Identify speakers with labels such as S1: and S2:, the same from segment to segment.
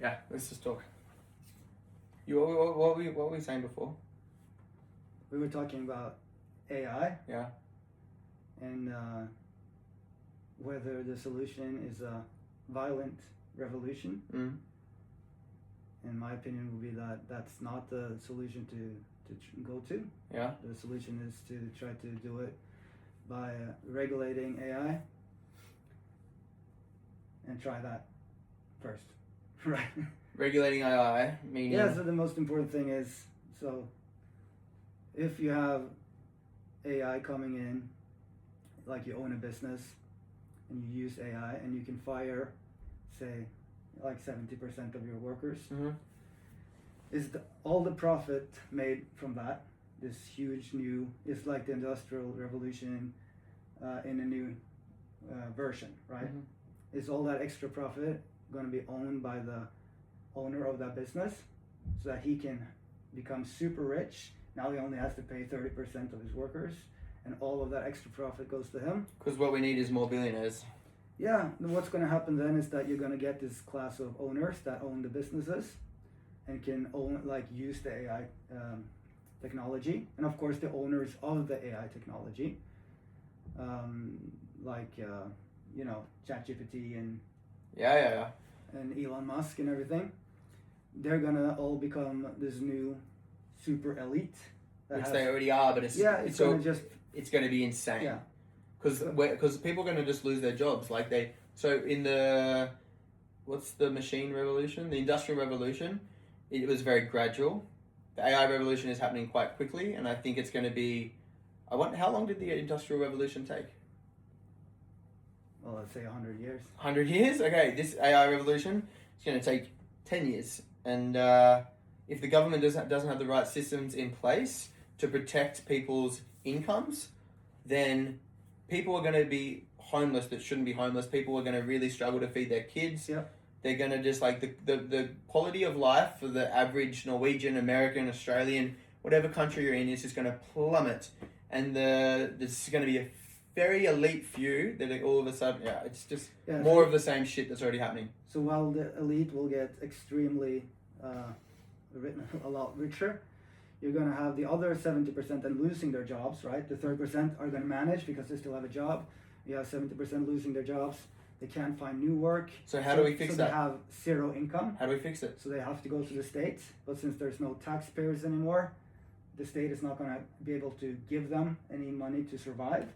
S1: Yeah, let's just talk. What were we saying before?
S2: We were talking about AI.
S1: Yeah.
S2: And whether the solution is a violent revolution.
S1: Mm.
S2: In my opinion, would be that that's not the solution to go to.
S1: Yeah.
S2: The solution is to try to do it by regulating AI and try that first. Right.
S1: Regulating AI, meaning...
S2: Yeah, so the most important thing is, so if you have AI coming in, like you own a business and you use AI and you can fire, say, like 70% of your workers,
S1: Mm-hmm.
S2: is all the profit made from that, this huge new, it's like the Industrial Revolution in a new version, right?
S1: Mm-hmm.
S2: Is all that extra profit going to be owned by the owner of that business so that he can become super rich? Now he only has to pay 30% of his workers, and all of that extra profit goes to him.
S1: Because what we need is more billionaires.
S2: Yeah, and what's going to happen then is that you're going to get this class of owners that own the businesses and can own, like, use the AI technology, and of course the owners of the AI technology, you know, ChatGPT and and Elon Musk and everything. They're gonna all become this new super elite,
S1: Which they already are, but it's going to be insane.
S2: Yeah.
S1: Because people are going to just lose their jobs. Like in the, what's the machine revolution? The Industrial Revolution, it was very gradual. The AI revolution is happening quite quickly, and I think it's going to be, how long did the Industrial Revolution take?
S2: Well, let's say 100 years.
S1: 100 years? Okay, this AI revolution is going to take 10 years. And if the government doesn't have the right systems in place to protect people's incomes, then people are going to be homeless that shouldn't be homeless. People are going to really struggle to feed their kids.
S2: Yep. They're
S1: going to just, like, the quality of life for the average Norwegian, American, Australian, whatever country you're in is just going to plummet. And this is going to be a very elite few that all of a sudden, it's just more of the same shit that's already happening. So
S2: while the elite will get extremely a lot richer, you're going to have the other 70% and losing their jobs, right? The 30% are going to manage because they still have a job. You have 70% losing their jobs. They can't find new work.
S1: So how do we fix that?
S2: They have zero income.
S1: How do we fix it?
S2: So they have to go to the state. But since there's no taxpayers anymore, the state is not going to be able to give them any money to survive.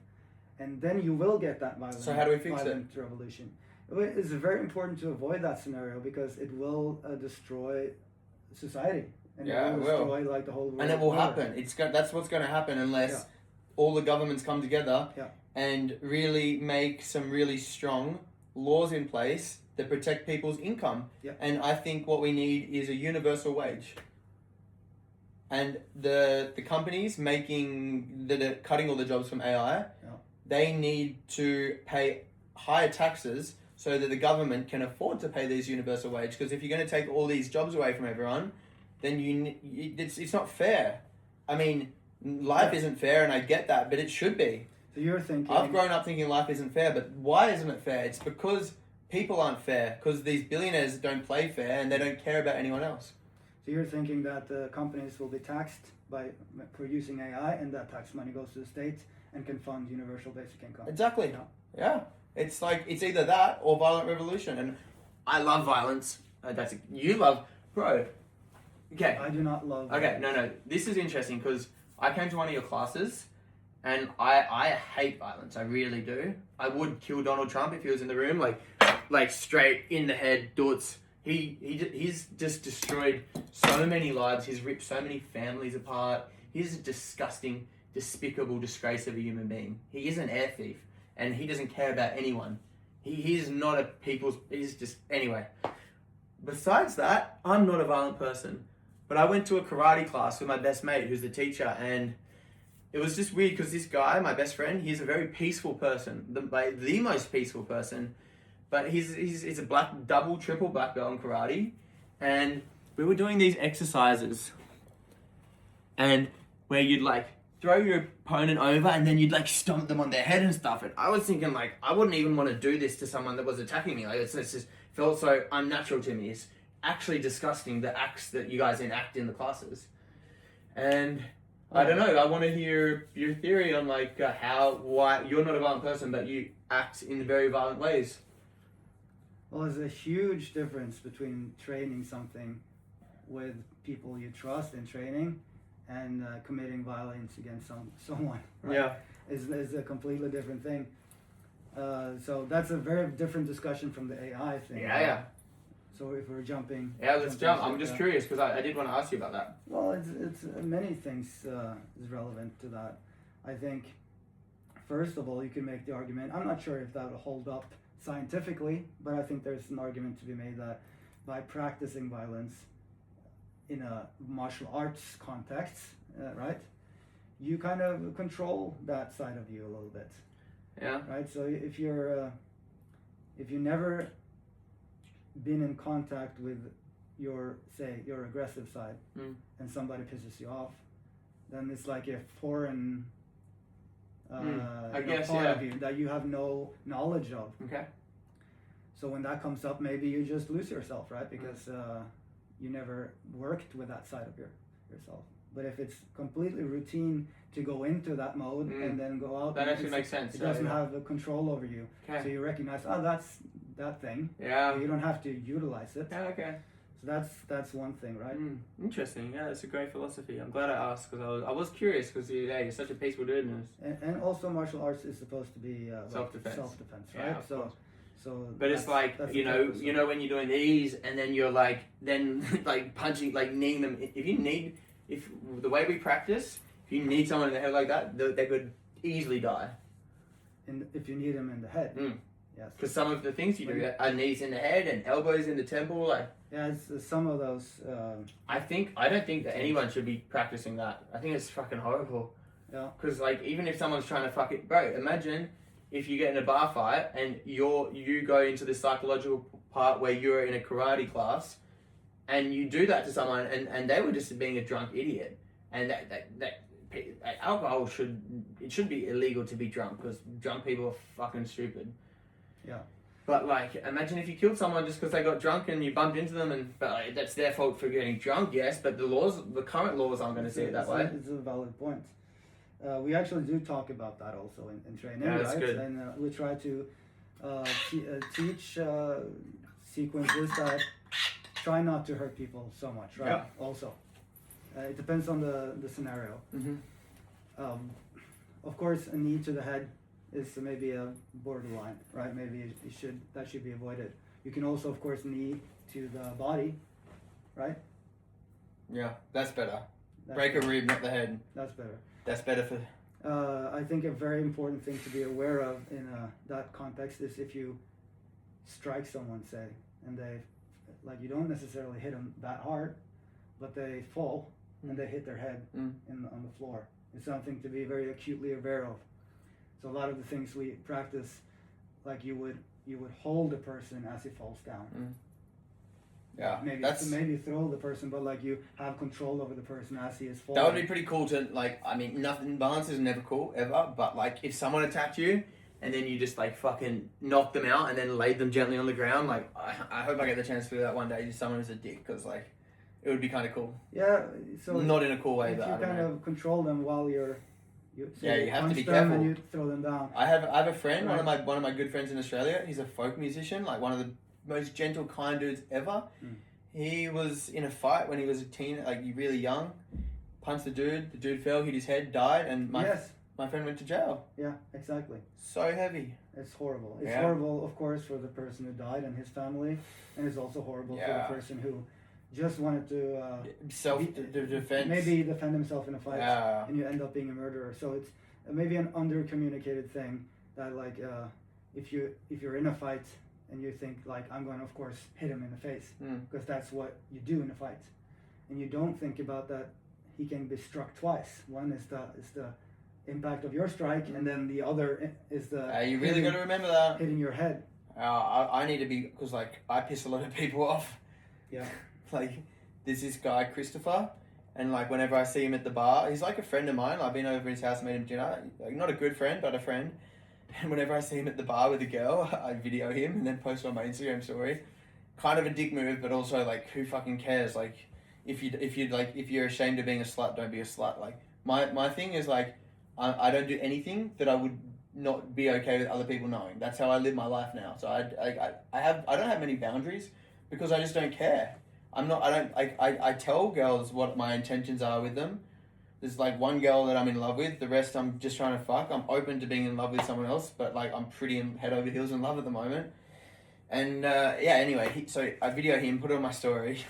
S2: And then you will get that violent,
S1: so how do we fix
S2: revolution. It's very important to avoid that scenario because it will destroy society. And it will destroy like the whole world.
S1: And it will happen. That's what's going to happen unless all the governments come together and really make some really strong laws in place that protect people's income.
S2: Yeah.
S1: And I think what we need is a universal wage. And the companies that are cutting all the jobs from AI, they need to pay higher taxes so that the government can afford to pay these universal wage. Because if you're going to take all these jobs away from everyone, then it's not fair. I mean, life isn't fair, and I get that, but it should be.
S2: So you're thinking...
S1: I've grown up thinking life isn't fair, but why isn't it fair? It's because people aren't fair, because these billionaires don't play fair, and they don't care about anyone else.
S2: So you're thinking that the companies will be taxed for using AI, and that tax money goes to the state and can fund universal basic income.
S1: Exactly. Yeah. It's like, it's either that or violent revolution, and I love violence. You love... Bro... Okay.
S2: I do not love...
S1: Okay, no. This is interesting because I came to one of your classes and I hate violence. I really do. I would kill Donald Trump if he was in the room, like straight in the head, doots. He's just destroyed so many lives. He's ripped so many families apart. He's a disgusting, despicable disgrace of a human being. He is an air thief and he doesn't care about anyone. He's not a people's... He's just... Anyway. Besides that, I'm not a violent person. But I went to a karate class with my best mate, who's the teacher, and it was just weird because this guy, my best friend, he's a very peaceful person, the most peaceful person, but he's a triple black belt in karate, and we were doing these exercises, and where you'd like throw your opponent over, and then you'd like stomp them on their head and stuff, and I was thinking like, I wouldn't even want to do this to someone that was attacking me, like it just felt so unnatural to me. actually disgusting, the acts that you guys enact in the classes. And I don't know, I want to hear your theory on like why you're not a violent person, but you act in very violent ways.
S2: Well, there's a huge difference between training something with people you trust in training and committing violence against someone. Right?
S1: Yeah.
S2: Is a completely different thing. So that's a very different discussion from the AI thing.
S1: Yeah.
S2: So if we're jumping.
S1: Yeah, let's jump. I'm just curious because I did want to ask you about that.
S2: Well, it's many things is relevant to that. I think, first of all, you can make the argument. I'm not sure if that will hold up scientifically, but I think there's an argument to be made that by practicing violence in a martial arts context, right, you kind of control that side of you a little bit.
S1: Yeah.
S2: Right. So if you never been in contact with your aggressive side, and somebody pisses you off, then it's like a foreign
S1: I guess,
S2: part
S1: yeah.
S2: of you that you have no knowledge of.
S1: Okay.
S2: So when that comes up, maybe you just lose yourself, right? Because you never worked with that side of yourself. But if it's completely routine to go into that mode and then go out,
S1: that actually makes sense.
S2: It doesn't have the control over you.
S1: Okay.
S2: So you recognize, oh, that's that thing.
S1: Yeah.
S2: You don't have to utilize it.
S1: Yeah. Okay.
S2: So that's one thing, right?
S1: Interesting. Yeah, that's a great philosophy. I'm glad I asked because I was curious because you're such a peaceful dude.
S2: And also martial arts is supposed to be
S1: self-defense.
S2: Self-defense,
S1: Yeah,
S2: right? So.
S1: But it's like you know when you're doing these and then you're like like punching, like kneeing them. If the way we practice, if you need someone in the head like that, they could easily die.
S2: If you need them in the head. Yes.
S1: Because some of the things you do are knees in the head and elbows in the temple, like.
S2: Yeah, it's some of those.
S1: I don't think that anyone should be practicing that. I think it's fucking horrible.
S2: Yeah.
S1: Because like even if someone's trying to fuck it, bro, imagine if you get in a bar fight and you go into the psychological part where you're in a karate class, and you do that to someone and they were just being a drunk idiot, and that alcohol should be illegal to be drunk because drunk people are fucking stupid.
S2: Yeah.
S1: But like, imagine if you killed someone just because they got drunk and you bumped into them, but like, that's their fault for getting drunk, yes. But the current laws aren't going to see it that way.
S2: It's a valid point. We actually do talk about that also in training,
S1: yeah, that's
S2: right?
S1: Good.
S2: And we try to teach sequences that try not to hurt people so much, right?
S1: Yeah.
S2: Also, it depends on the scenario.
S1: Mm-hmm.
S2: Of course, a knee to the head is maybe a borderline, right? Maybe that should be avoided. You can also, of course, knee to the body, right?
S1: Yeah, that's better. Break a rib, not the head.
S2: That's better.
S1: That's better for.
S2: I think a very important thing to be aware of in that context is if you strike someone, say, and you don't necessarily hit them that hard, but they fall and they hit their head on the floor. It's something to be very acutely aware of. So a lot of the things we practice, like you would hold a person as he falls down.
S1: Yeah,
S2: maybe throw the person, but like you have control over the person as he is falling.
S1: That would be pretty cool to like. I mean, balance is never cool ever, but like if someone attacked you and then you just like fucking knocked them out and then laid them gently on the ground, like I hope I get the chance to do that one day. Just someone who's a dick, because like it would be kind of cool.
S2: Yeah, so
S1: not in a cool way,
S2: if
S1: but
S2: you kind of control them while you
S1: have to be
S2: them
S1: careful.
S2: and you throw them down.
S1: I have a friend, right. one of my good friends in Australia. He's a folk musician, like one of the most gentle, kind dudes ever. He was in a fight when he was a teen, like really young. Punched the dude fell, hit his head, died, and my friend went to jail.
S2: Yeah, exactly.
S1: So heavy.
S2: It's horrible. It's horrible, of course, for the person who died and his family, and it's also horrible for the person who just wanted to
S1: self-defense.
S2: Maybe defend himself in a fight, and you end up being a murderer. So it's maybe an under-communicated thing that, like, if you're in a fight and you think like I'm going to, of course, hit him in the face because that's what you do in a fight, and you don't think about that he can be struck twice. One is the impact of your strike, and then the other is the
S1: you really got to remember that
S2: hitting your head.
S1: I need to be, because like I piss a lot of people off.
S2: Yeah.
S1: Like there's this guy Christopher, and like whenever I see him at the bar, he's like a friend of mine. I've been over his house and made him dinner. Like not a good friend, but a friend. And whenever I see him at the bar with a girl, I video him and then post on my Instagram story. kind of a dick move, but also like who fucking cares? Like if you're ashamed of being a slut, don't be a slut. Like my thing is like I don't do anything that I would not be okay with other people knowing. That's how I live my life now. So I don't have many boundaries because I just don't care. I tell girls what my intentions are with them. There's like one girl that I'm in love with. The rest I'm just trying to fuck. I'm open to being in love with someone else, but like I'm pretty head over heels in love at the moment. And anyway, so I video him, put it on my story.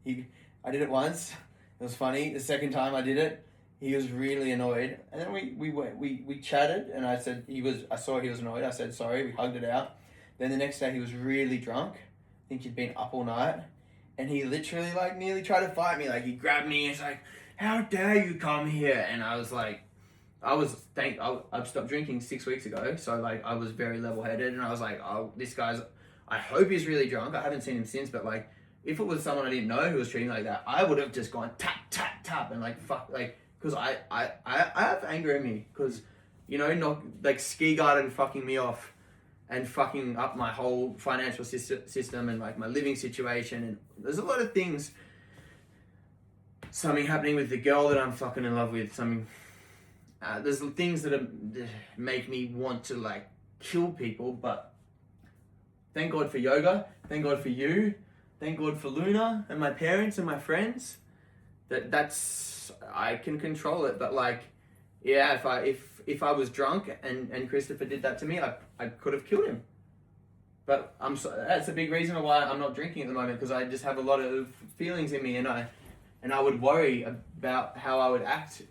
S1: I did it once. It was funny. The second time I did it, he was really annoyed. And then we chatted, and I saw he was annoyed. I said sorry. We hugged it out. Then the next day he was really drunk. I think he'd been up all night, and he literally like nearly tried to fight me. Like he grabbed me and he's like, "How dare you come here?" And I was like, I've stopped drinking 6 weeks ago, so like I was very level-headed, and I was like, oh, this guy's. I hope he's really drunk. I haven't seen him since, but like, if it was someone I didn't know who was treating like that, I would have just gone tap tap tap and like fuck, like, because I have anger in me, because not like ski garden fucking me off and fucking up my whole financial system and like my living situation, and there's a lot of things. Something happening with the girl that I'm fucking in love with. There's things that make me want to like kill people, but thank God for yoga. Thank God for you. Thank God for Luna and my parents and my friends. That's I can control it. But like, yeah, if I was drunk and Christopher did that to me, I could have killed him. But that's a big reason why I'm not drinking at the moment, because I just have a lot of feelings in me, and I would worry about how I would act.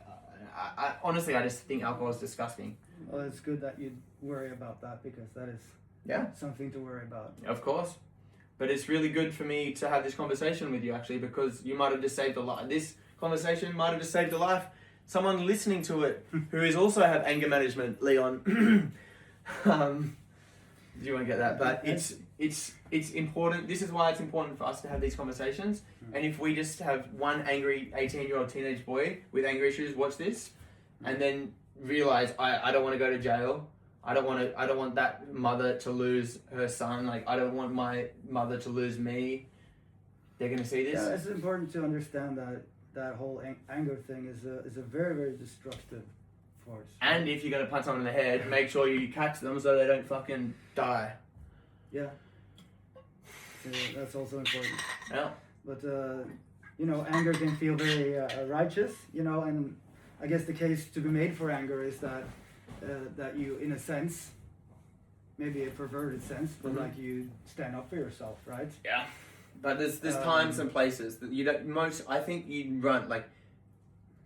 S1: I honestly, I just think alcohol is disgusting.
S2: Well, it's good that you worry about that, because that is something to worry about.
S1: Of course. But it's really good for me to have this conversation with you, actually, because you might have just saved a life. This conversation might have just saved a life. Someone listening to it who is also have anger management, Leon. Do you want to get that? But it's important. This is why it's important for us to have these conversations. And if we just have one angry 18-year-old teenage boy with anger issues watch this, and then realize I don't want to go to jail. I don't want that mother to lose her son. Like, I don't want my mother to lose me. They're gonna see this.
S2: Yeah, it's important to understand that whole anger thing is a very, very destructive force.
S1: And if you're gonna punch someone in the head, make sure you catch them so they don't fucking die.
S2: Yeah. So that's also important.
S1: Yeah.
S2: But anger can feel very righteous, and I guess the case to be made for anger is that you, in a sense, maybe a perverted sense, but like you stand up for yourself, right?
S1: Yeah. But there's times and places that you don't. I think you run like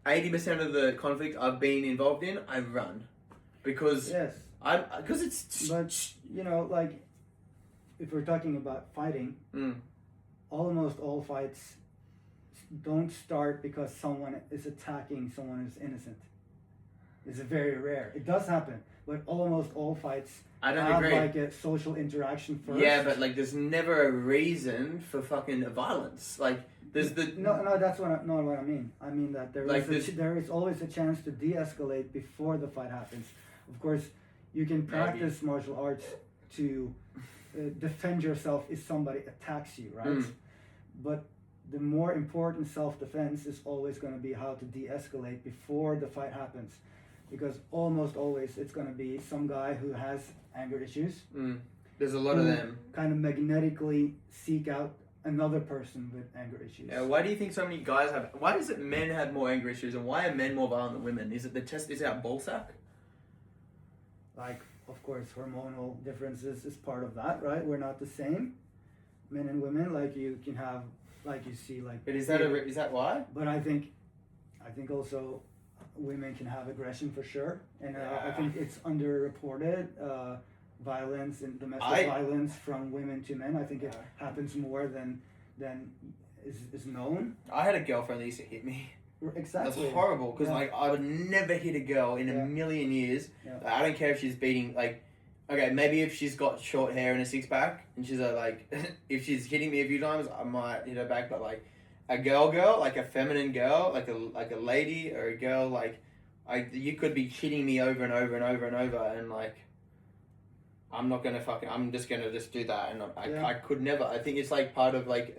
S1: 80% of the conflict I've been involved in. I run because because it's.
S2: But like if we're talking about fighting, almost all fights don't start because someone is attacking someone who's innocent. It's very rare. It does happen, but almost all fights have like a social interaction first.
S1: Yeah, but like there's never a reason for fucking violence. Like there's
S2: no, that's not what I mean. I mean that there is always a chance to de-escalate before the fight happens. Of course, you can practice martial arts to defend yourself if somebody attacks you, right? But the more important self-defense is always going to be how to de-escalate before the fight happens. Because almost always it's going to be some guy who has anger issues.
S1: There's a lot of them.
S2: Kind of magnetically seek out another person with anger issues.
S1: Yeah, why do you think so many guys have... Why is it men have more anger issues, and why are men more violent than women? Is it the test is out ballsack?
S2: Like, of course, hormonal differences is part of that, right? We're not the same, men and women. Like you can have, like you see, like...
S1: But is that why?
S2: But I think also... women can have aggression for sure, and I think it's underreported. Violence and domestic violence from women to men. I think it happens more than is known.
S1: I had a girlfriend that used to hit me.
S2: Exactly.
S1: That's horrible, because like I would never hit a girl in a million years. Yeah. I don't care if she's beating like. Okay, maybe if she's got short hair and a six pack, and she's like, if she's hitting me a few times, I might hit her back. But like. A girl, like a feminine girl, like a lady or a girl, like you could be hitting me over and over and over and over, and like I'm just gonna just do that, and
S2: Yeah.
S1: I could never. I think it's like part of like,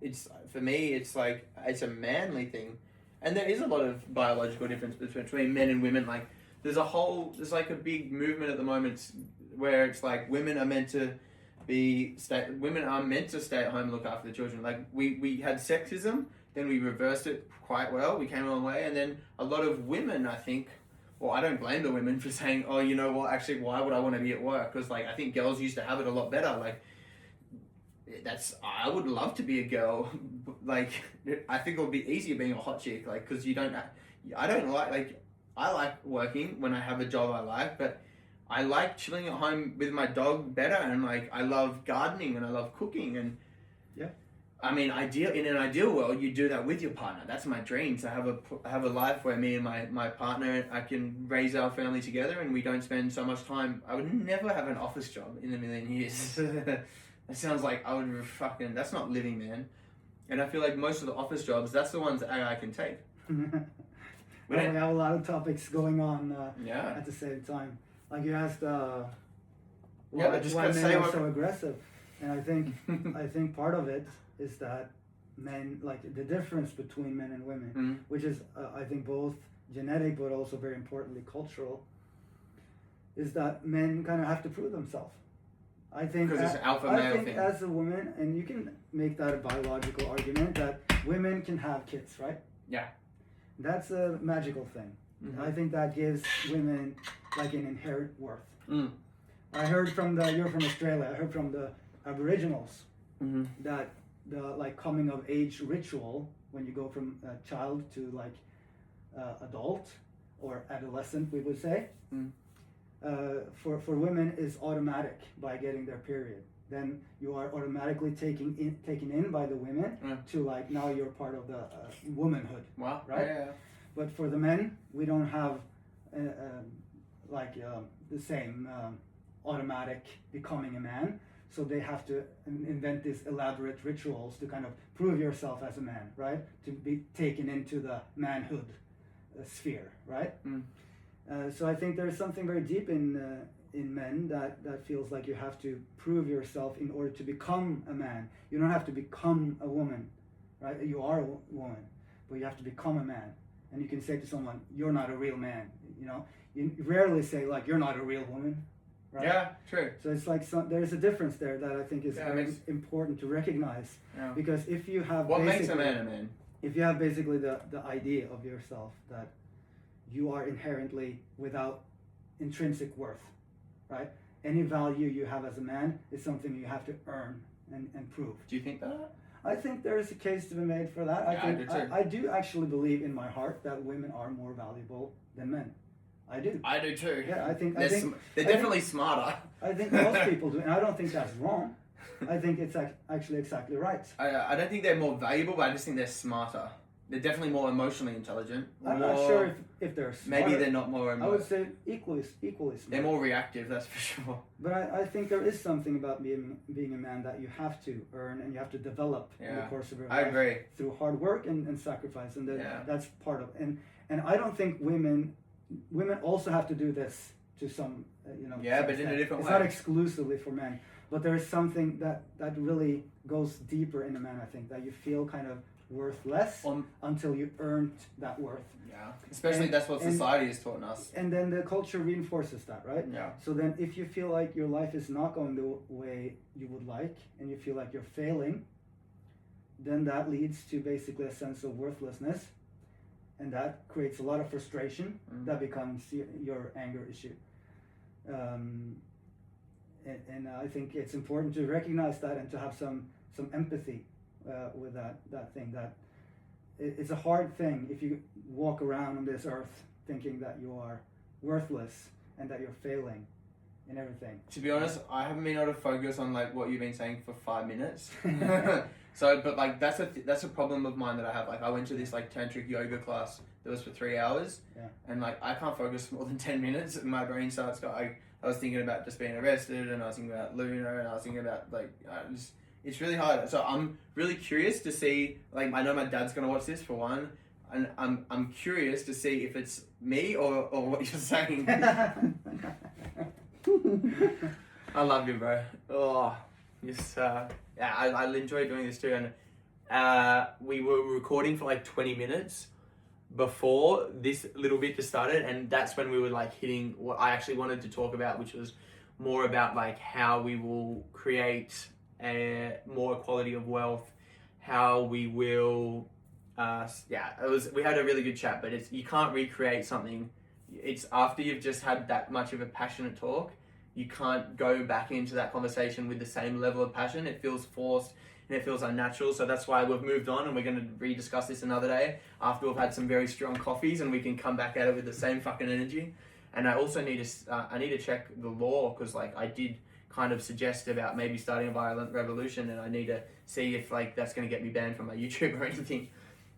S1: it's for me, it's like it's a manly thing, and there is a lot of biological difference between men and women. Like there's like a big movement at the moment where it's like women are meant to women are meant to stay at home and look after the children. Like we had sexism, then we reversed it quite well. We came a long way, and then a lot of women, I think. Well, I don't blame the women for saying, oh, you know what, actually, why would I want to be at work? Because, like, I think girls used to have it a lot better. Like, I would love to be a girl. Like, I think it would be easier being a hot chick. Like, because I don't like, I like working when I have a job I like, but I like chilling at home with my dog better. And, like, I love gardening and I love cooking. And,
S2: yeah.
S1: I mean, in an ideal world, you do that with your partner. That's my dream, to have a life where me and my partner, I can raise our family together and we don't spend so much time. I would never have an office job in a million years. That sounds like that's not living, man. And I feel like most of the office jobs, that's the ones that AI can take.
S2: We have a lot of topics going on
S1: Yeah.
S2: at the same time. Like you asked,
S1: but just
S2: why
S1: gotta
S2: men
S1: say
S2: are
S1: what-
S2: so aggressive, and I think part of it is that men, like the difference between men and women, which is I think both genetic but also very importantly cultural, is that men kind of have to prove themselves. I think
S1: Because it's an alpha
S2: I
S1: male
S2: think
S1: thing.
S2: as a woman, and you can make that a biological argument that women can have kids, right?
S1: Yeah.
S2: That's a magical thing.
S1: Mhm.
S2: I think that gives women like an inherent worth.
S1: Mm.
S2: I heard you're from Australia. I heard from the Aboriginals
S1: Mm-hmm.
S2: that the like coming of age ritual, when you go from a child to like adult or adolescent, we would say, for women is automatic by getting their period. Then you are automatically taken in by the women to like now you're part of the womanhood.
S1: Wow.
S2: Right?
S1: Yeah.
S2: But for the men, we don't have the same automatic becoming a man. So they have to invent these elaborate rituals to kind of prove yourself as a man, right? To be taken into the manhood sphere, right? So I think there's something very deep in men that feels like you have to prove yourself in order to become a man. You don't have to become a woman, right? You are a woman, but you have to become a man. And you can say to someone, "You're not a real man." You know, you rarely say like, "You're not a real woman." Right?
S1: Yeah, true.
S2: So it's like there's a difference there that I think is very important to recognize.
S1: Yeah.
S2: Because if you have
S1: What makes a man a man?
S2: If you have basically the idea of yourself that you are inherently without intrinsic worth, right? Any value you have as a man is something you have to earn and prove.
S1: Do you think that?
S2: I think there is a case to be made for that. I do actually believe in my heart that women are more valuable than men. I do.
S1: I do too.
S2: Yeah, I think
S1: they're definitely smarter.
S2: I think most people do, and I don't think that's wrong. I think it's actually exactly right.
S1: I don't think they're more valuable, but I just think they're smarter. They're definitely more emotionally intelligent.
S2: I'm not sure if they're smarter.
S1: Maybe they're not more.
S2: I would say equally smart.
S1: They're more reactive, that's for sure.
S2: But I think there is something about being a man that you have to earn and you have to develop in the course of your life.
S1: I agree.
S2: Through hard work and sacrifice, and that's part of. And I don't think women also have to do this to some
S1: Yeah, but in a different way.
S2: It's not exclusively for men, but there is something that really goes deeper in a man. I think that you feel kind of worth less until you earned that worth.
S1: Yeah, especially that's what society has taught us.
S2: And then the culture reinforces that, right?
S1: Yeah.
S2: So then if you feel like your life is not going the way you would like, and you feel like you're failing, then that leads to basically a sense of worthlessness, and that creates a lot of frustration. That becomes your anger issue. And I think it's important to recognize that and to have some empathy with that thing. That it's a hard thing if you walk around on this earth thinking that you are worthless and that you're failing in everything.
S1: To be honest, I haven't been able to focus on like what you've been saying for 5 minutes. So, but like that's a problem of mine that I have. Like I went to this like tantric yoga class that was for 3 hours, and like I can't focus more than 10 minutes, and my brain starts going. I was thinking about just being arrested, and I was thinking about Luna, and I was thinking about like it's really hard. So I'm really curious to see. Like I know my dad's gonna watch this for one, and I'm curious to see if it's me or what you're saying. I love you, bro. Oh, just yeah, I enjoy doing this too. And we were recording for like 20 minutes before this little bit just started, and that's when we were like hitting what I actually wanted to talk about, which was more about like how we will create more equality of wealth, how we will we had a really good chat, but you can't recreate something. It's after you've just had that much of a passionate talk, you can't go back into that conversation with the same level of passion. It feels forced and it feels unnatural. So that's why we've moved on, and we're going to rediscuss this another day after we've had some very strong coffees, and we can come back at it with the same fucking energy. And I also need to check the law, because like I did kind of suggest about maybe starting a violent revolution, and I need to see if like that's going to get me banned from my YouTube or anything.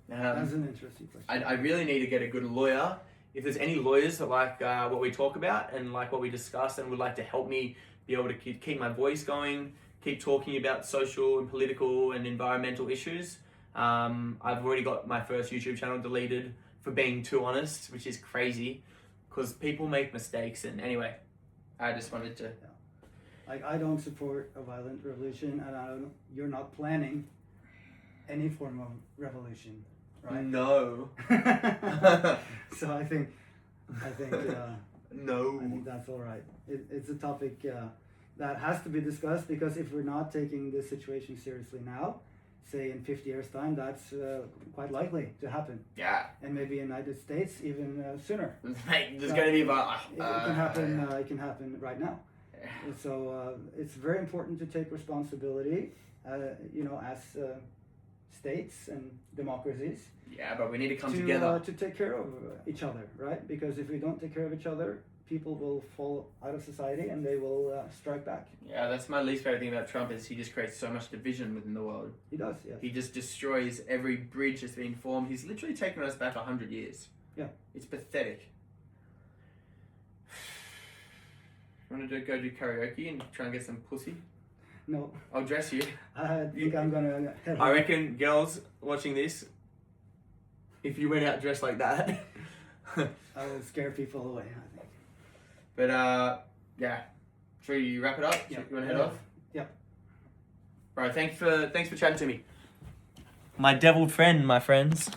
S2: That's an interesting question.
S1: I really need to get a good lawyer. If there's any lawyers that like what we talk about and like what we discuss and would like to help me be able to keep my voice going, keep talking about social and political and environmental issues. I've already got my first YouTube channel deleted for being too honest, which is crazy because people make mistakes. And anyway, I just wanted to...
S2: Like, I don't support a violent revolution, and you're not planning any form of revolution, right?
S1: No.
S2: So I think
S1: no.
S2: I think that's all right. It's a topic that has to be discussed, because if we're not taking this situation seriously now, say in 50 years' time, that's quite likely to happen.
S1: Yeah.
S2: And maybe in the United States even sooner.
S1: Mate, there's going to be about...
S2: it can happen. It can happen right now. So it's very important to take responsibility, as states and democracies.
S1: Yeah, but we need to come together
S2: to take care of each other, right? Because if we don't take care of each other, people will fall out of society and they will strike back.
S1: Yeah, that's my least favorite thing about Trump, is he just creates so much division within the world.
S2: He does, yes.
S1: He just destroys every bridge that's been formed. He's literally taken us back 100 years.
S2: Yeah.
S1: It's pathetic. You want to go do karaoke and try and get some pussy?
S2: No.
S1: I'll dress you.
S2: I think I'm gonna head home.
S1: I reckon, girls watching this, if you went out dressed like that...
S2: I will scare people away, I think.
S1: But, yeah. Should we wrap it up?
S2: Yeah.
S1: You want to head off?
S2: Yeah.
S1: Bro, thanks for chatting to me. My deviled friend, my friends.